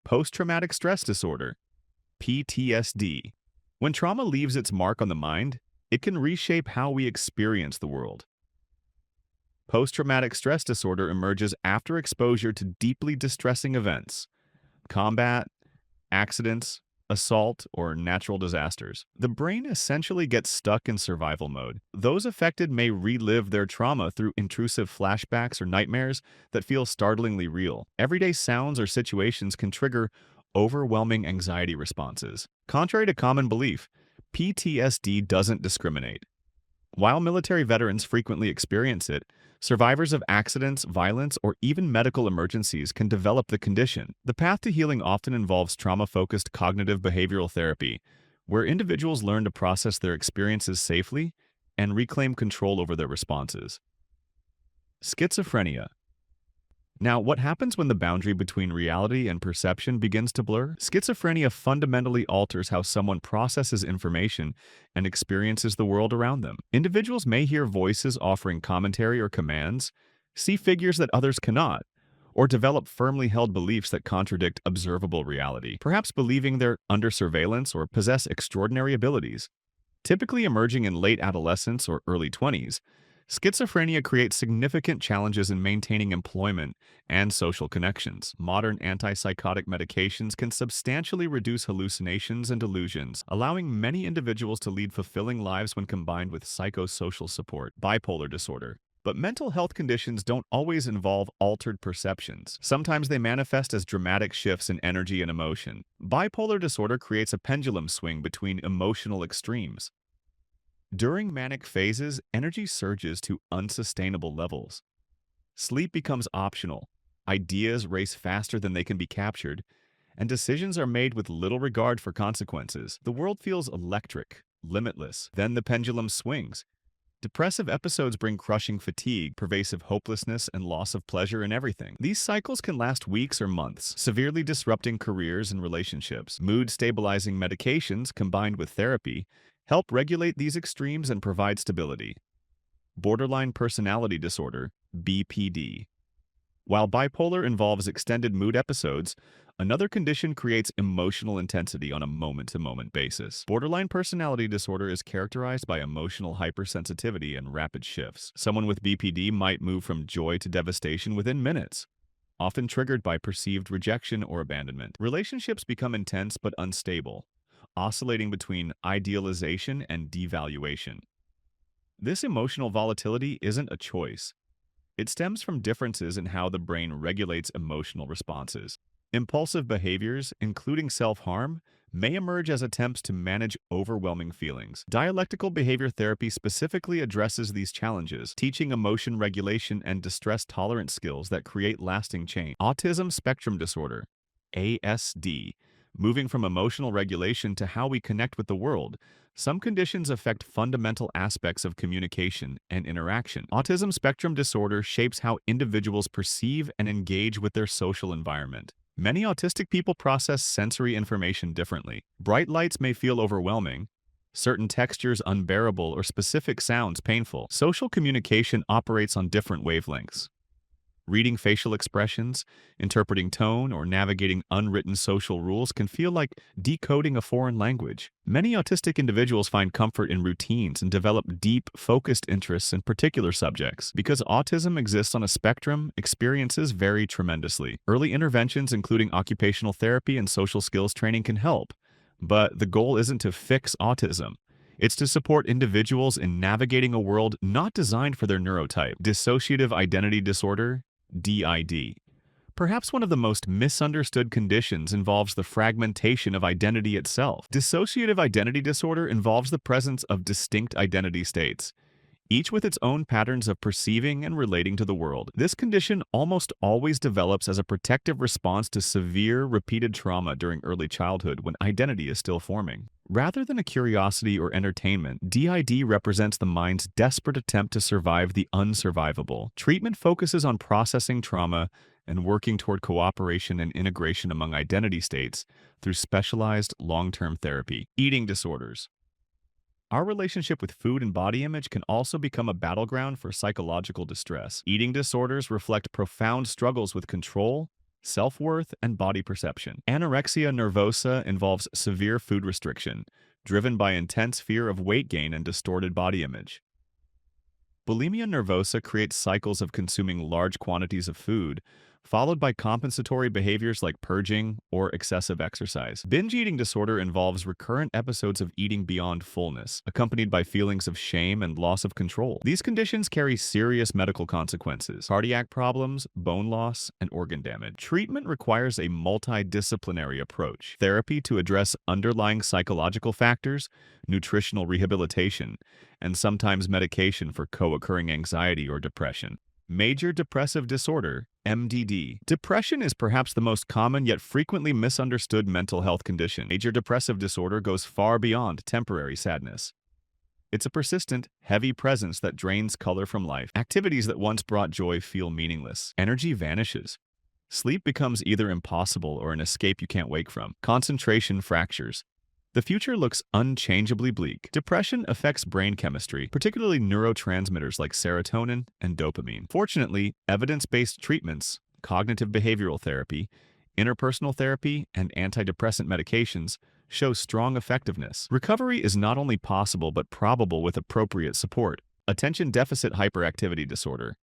Post-traumatic stress disorder, PTSD. When trauma leaves its mark on the mind, it can reshape how we experience the world. Post-traumatic stress disorder emerges after exposure to deeply distressing events, combat, accidents, assault, or natural disasters. The brain essentially gets stuck in survival mode. Those affected may relive their trauma through intrusive flashbacks or nightmares that feel startlingly real. Everyday sounds or situations can trigger overwhelming anxiety responses. Contrary to common belief, PTSD doesn't discriminate. While military veterans frequently experience it, survivors of accidents, violence, or even medical emergencies can develop the condition. The path to healing often involves trauma-focused cognitive behavioral therapy, where individuals learn to process their experiences safely and reclaim control over their responses. Schizophrenia. Now, what happens when the boundary between reality and perception begins to blur? Schizophrenia fundamentally alters how someone processes information and experiences the world around them. Individuals may hear voices offering commentary or commands, see figures that others cannot, or develop firmly held beliefs that contradict observable reality, perhaps believing they're under surveillance or possess extraordinary abilities. Typically emerging in late adolescence or early 20s, schizophrenia creates significant challenges in maintaining employment and social connections. Modern antipsychotic medications can substantially reduce hallucinations and delusions, allowing many individuals to lead fulfilling lives when combined with psychosocial support. Bipolar disorder. But mental health conditions don't always involve altered perceptions. Sometimes they manifest as dramatic shifts in energy and emotion. Bipolar disorder creates a pendulum swing between emotional extremes. During manic phases, energy surges to unsustainable levels. Sleep becomes optional, ideas race faster than they can be captured, and decisions are made with little regard for consequences. The world feels electric, limitless. Then the pendulum swings. Depressive episodes bring crushing fatigue, pervasive hopelessness, and loss of pleasure in everything. These cycles can last weeks or months, severely disrupting careers and relationships. Mood-stabilizing medications, combined with therapy, help regulate these extremes and provide stability. Borderline personality disorder, BPD. While bipolar involves extended mood episodes, another condition creates emotional intensity on a moment-to-moment basis. Borderline personality disorder is characterized by emotional hypersensitivity and rapid shifts. Someone with BPD might move from joy to devastation within minutes, often triggered by perceived rejection or abandonment. Relationships become intense but unstable, oscillating between idealization and devaluation. This emotional volatility isn't a choice. It stems from differences in how the brain regulates emotional responses. Impulsive behaviors, including self-harm, may emerge as attempts to manage overwhelming feelings. Dialectical behavior therapy specifically addresses these challenges, teaching emotion regulation and distress tolerance skills that create lasting change. Autism spectrum disorder, ASD. Moving from emotional regulation to how we connect with the world, some conditions affect fundamental aspects of communication and interaction. Autism spectrum disorder shapes how individuals perceive and engage with their social environment. Many autistic people process sensory information differently. Bright lights may feel overwhelming, certain textures unbearable, or specific sounds painful. Social communication operates on different wavelengths. Reading facial expressions, interpreting tone, or navigating unwritten social rules can feel like decoding a foreign language. Many autistic individuals find comfort in routines and develop deep, focused interests in particular subjects. Because autism exists on a spectrum, experiences vary tremendously. Early interventions, including occupational therapy and social skills training, can help. But the goal isn't to fix autism. It's to support individuals in navigating a world not designed for their neurotype. Dissociative identity disorder, DID. Perhaps one of the most misunderstood conditions involves the fragmentation of identity itself. Dissociative identity disorder involves the presence of distinct identity states, each with its own patterns of perceiving and relating to the world. This condition almost always develops as a protective response to severe, repeated trauma during early childhood when identity is still forming. Rather than a curiosity or entertainment, DID represents the mind's desperate attempt to survive the unsurvivable. Treatment focuses on processing trauma and working toward cooperation and integration among identity states through specialized long-term therapy. Eating disorders. Our relationship with food and body image can also become a battleground for psychological distress. Eating disorders reflect profound struggles with control, self-worth, and body perception. Anorexia nervosa involves severe food restriction, driven by intense fear of weight gain and distorted body image. Bulimia nervosa creates cycles of consuming large quantities of food, followed by compensatory behaviors like purging or excessive exercise. Binge eating disorder involves recurrent episodes of eating beyond fullness, accompanied by feelings of shame and loss of control. These conditions carry serious medical consequences: cardiac problems, bone loss, and organ damage. Treatment requires a multidisciplinary approach: therapy to address underlying psychological factors, nutritional rehabilitation, and sometimes medication for co-occurring anxiety or depression. Major depressive disorder, MDD. Depression is perhaps the most common yet frequently misunderstood mental health condition. Major depressive disorder goes far beyond temporary sadness. It's a persistent, heavy presence that drains color from life. Activities that once brought joy feel meaningless. Energy vanishes. Sleep becomes either impossible or an escape you can't wake from. Concentration fractures. The future looks unchangeably bleak. Depression affects brain chemistry, particularly neurotransmitters like serotonin and dopamine. Fortunately, evidence-based treatments, cognitive behavioral therapy, interpersonal therapy, and antidepressant medications show strong effectiveness. Recovery is not only possible but probable with appropriate support. Attention deficit hyperactivity disorder,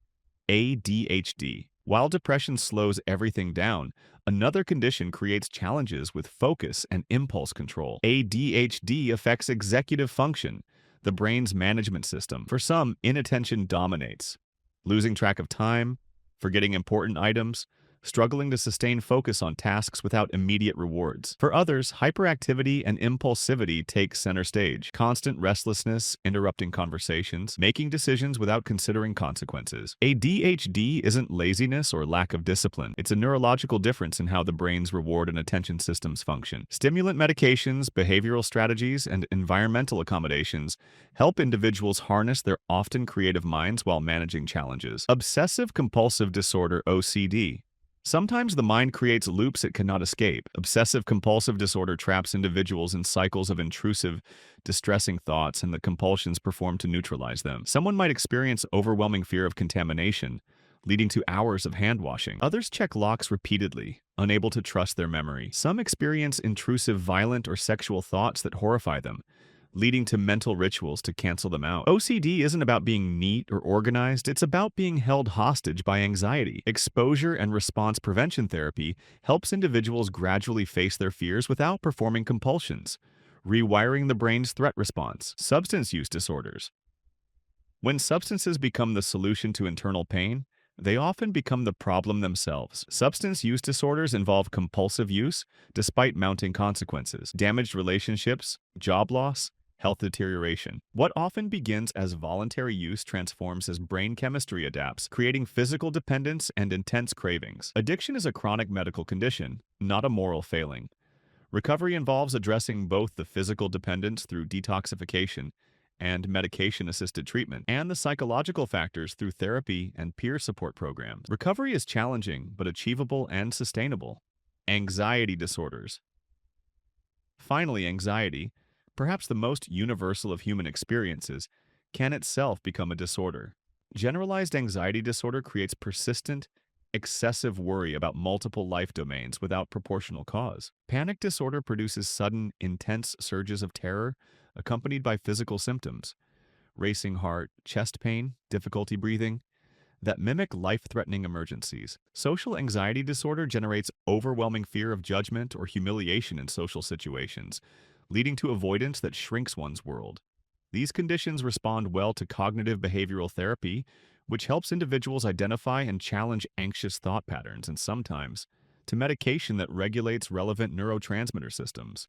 ADHD. While depression slows everything down, another condition creates challenges with focus and impulse control. ADHD affects executive function, the brain's management system. For some, inattention dominates, losing track of time, forgetting important items, struggling to sustain focus on tasks without immediate rewards. For others, hyperactivity and impulsivity take center stage, constant restlessness, interrupting conversations, making decisions without considering consequences. ADHD isn't laziness or lack of discipline. It's a neurological difference in how the brain's reward and attention systems function. Stimulant medications, behavioral strategies, and environmental accommodations help individuals harness their often creative minds while managing challenges. Obsessive-compulsive disorder, OCD. Sometimes the mind creates loops it cannot escape. Obsessive-compulsive disorder traps individuals in cycles of intrusive, distressing thoughts and the compulsions performed to neutralize them. Someone might experience overwhelming fear of contamination, leading to hours of hand-washing. Others check locks repeatedly, unable to trust their memory. Some experience intrusive violent or sexual thoughts that horrify them, leading to mental rituals to cancel them out. OCD isn't about being neat or organized, it's about being held hostage by anxiety. Exposure and response prevention therapy helps individuals gradually face their fears without performing compulsions, rewiring the brain's threat response. Substance use disorders. When substances become the solution to internal pain, they often become the problem themselves. Substance use disorders involve compulsive use despite mounting consequences, damaged relationships, job loss, health deterioration. What often begins as voluntary use transforms as brain chemistry adapts, creating physical dependence and intense cravings. Addiction is a chronic medical condition, not a moral failing. Recovery involves addressing both the physical dependence through detoxification and medication-assisted treatment, and the psychological factors through therapy and peer support programs. Recovery is challenging, but achievable and sustainable. Anxiety disorders. Finally, anxiety, perhaps the most universal of human experiences, can itself become a disorder. Generalized anxiety disorder creates persistent, excessive worry about multiple life domains without proportional cause. Panic disorder produces sudden, intense surges of terror, accompanied by physical symptoms: racing heart, chest pain, difficulty breathing, that mimic life-threatening emergencies. Social anxiety disorder generates overwhelming fear of judgment or humiliation in social situations, leading to avoidance that shrinks one's world. These conditions respond well to cognitive behavioral therapy, which helps individuals identify and challenge anxious thought patterns, and sometimes to medication that regulates relevant neurotransmitter systems.